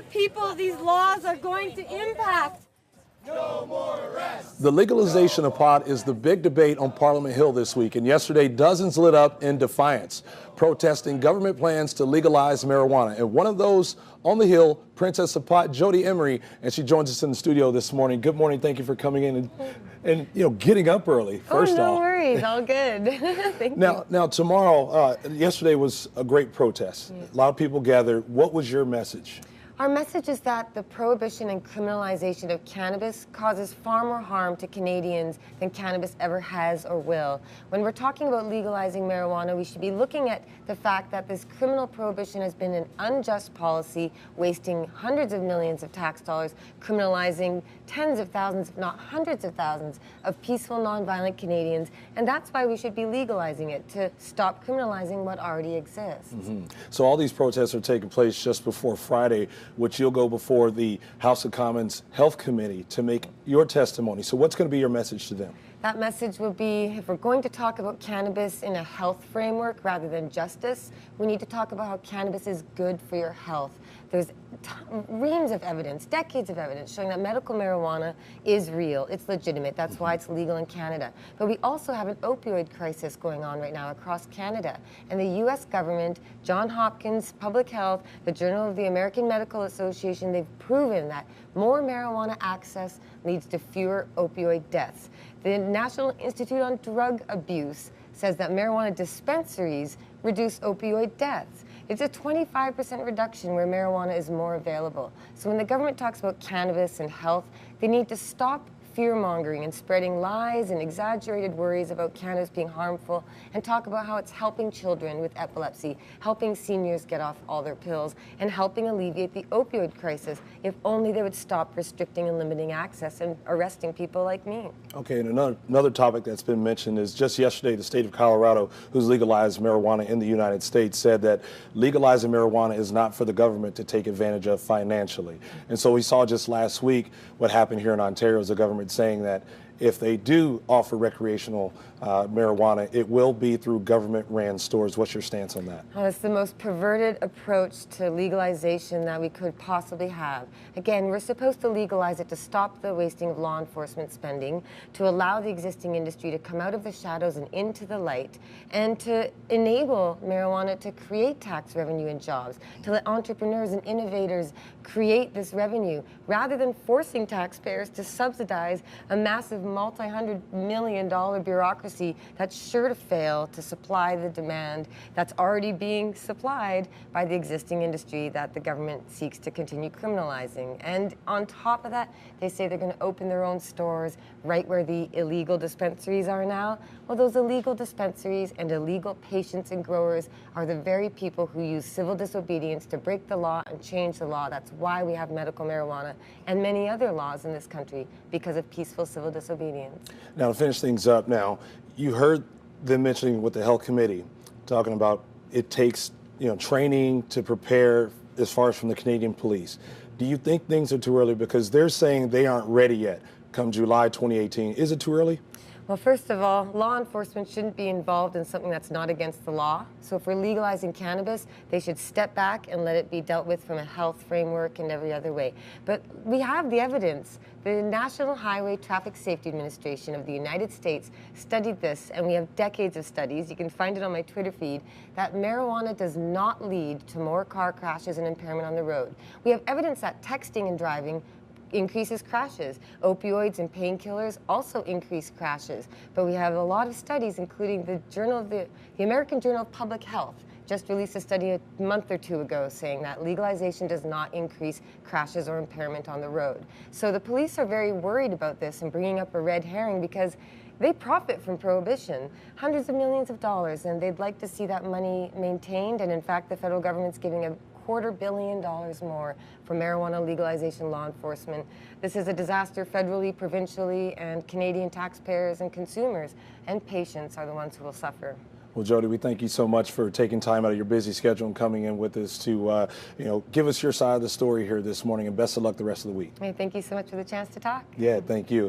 people these laws are going to impact. The legalization of pot is the big debate on Parliament Hill this week, and yesterday dozens lit up in defiance, protesting government plans to legalize marijuana. And one of those on the Hill, Princess of Pot, Jodie Emery, and she joins us in the studio this morning. Good morning, thank you for coming in and getting up early, first off. Oh, no worries, all good. Thank you. Now tomorrow, yesterday was a great protest. A lot of people gathered. What was your message? Our message is that the prohibition and criminalization of cannabis causes far more harm to Canadians than cannabis ever has or will. When we're talking about legalizing marijuana, we should be looking at the fact that this criminal prohibition has been an unjust policy, wasting hundreds of millions of tax dollars, criminalizing tens of thousands, if not hundreds of thousands, of peaceful, nonviolent Canadians, and that's why we should be legalizing it, to stop criminalizing what already exists. So all these protests are taking place just before Friday, which you'll go before the House of Commons Health Committee to make your testimony. So what's going to be your message to them? That message will be, if we're going to talk about cannabis in a health framework rather than justice, we need to talk about how cannabis is good for your health. There's reams of evidence, decades of evidence, showing that medical marijuana is real, it's legitimate, that's why it's legal in Canada. But we also have an opioid crisis going on right now across Canada. And the US government, Johns Hopkins, Public Health, the Journal of the American Medical Association, they've proven that more marijuana access leads to fewer opioid deaths. The National Institute on Drug Abuse says that marijuana dispensaries reduce opioid deaths. It's a 25% reduction where marijuana is more available. So when the government talks about cannabis and health, they need to stop fear-mongering and spreading lies and exaggerated worries about cannabis being harmful, and talk about how it's helping children with epilepsy, helping seniors get off all their pills, and helping alleviate the opioid crisis. If only they would stop restricting and limiting access and arresting people like me. Okay, and another topic that's been mentioned is just yesterday the state of Colorado, who's legalized marijuana in the United States, said that legalizing marijuana is not for the government to take advantage of financially. And so we saw just last week what happened here in Ontario, is the government saying that if they do offer recreational marijuana, it will be through government-ran stores. What's your stance on that? Well, it's the most perverted approach to legalization that we could possibly have. Again, we're supposed to legalize it to stop the wasting of law enforcement spending, to allow the existing industry to come out of the shadows and into the light, and to enable marijuana to create tax revenue and jobs, to let entrepreneurs and innovators create this revenue, rather than forcing taxpayers to subsidize a massive multi-hundred-million-dollar bureaucracy that's sure to fail to supply the demand that's already being supplied by the existing industry that the government seeks to continue criminalizing. And on top of that, they say they're going to open their own stores right where the illegal dispensaries are now. Well, those illegal dispensaries and illegal patients and growers are the very people who use civil disobedience to break the law and change the law. That's why we have medical marijuana and many other laws in this country, because of peaceful civil disobedience. Now, to finish things up now, you heard them mentioning with the health committee, talking about it takes training to prepare as far as from the Canadian police. Do you think things are too early? Because they're saying they aren't ready yet come July 2018. Is it too early? Well, first of all, law enforcement shouldn't be involved in something that's not against the law. So if we're legalizing cannabis, they should step back and let it be dealt with from a health framework and every other way. But we have the evidence. The National Highway Traffic Safety Administration of the United States studied this, and we have decades of studies, you can find it on my Twitter feed, that marijuana does not lead to more car crashes and impairment on the road. We have evidence that texting and driving increases crashes. Opioids and painkillers also increase crashes. But we have a lot of studies, including the American Journal of Public Health just released a study a month or two ago saying that legalization does not increase crashes or impairment on the road. So the police are very worried about this and bringing up a red herring because they profit from prohibition, hundreds of millions of dollars, and they'd like to see that money maintained. And in fact, the federal government's giving $250 million more for marijuana legalization law enforcement. This is a disaster federally, provincially, and Canadian taxpayers and consumers and patients are the ones who will suffer. Well, Jodie, we thank you so much for taking time out of your busy schedule and coming in with us to, give us your side of the story here this morning, and best of luck the rest of the week. Hey, thank you so much for the chance to talk. Yeah, thank you.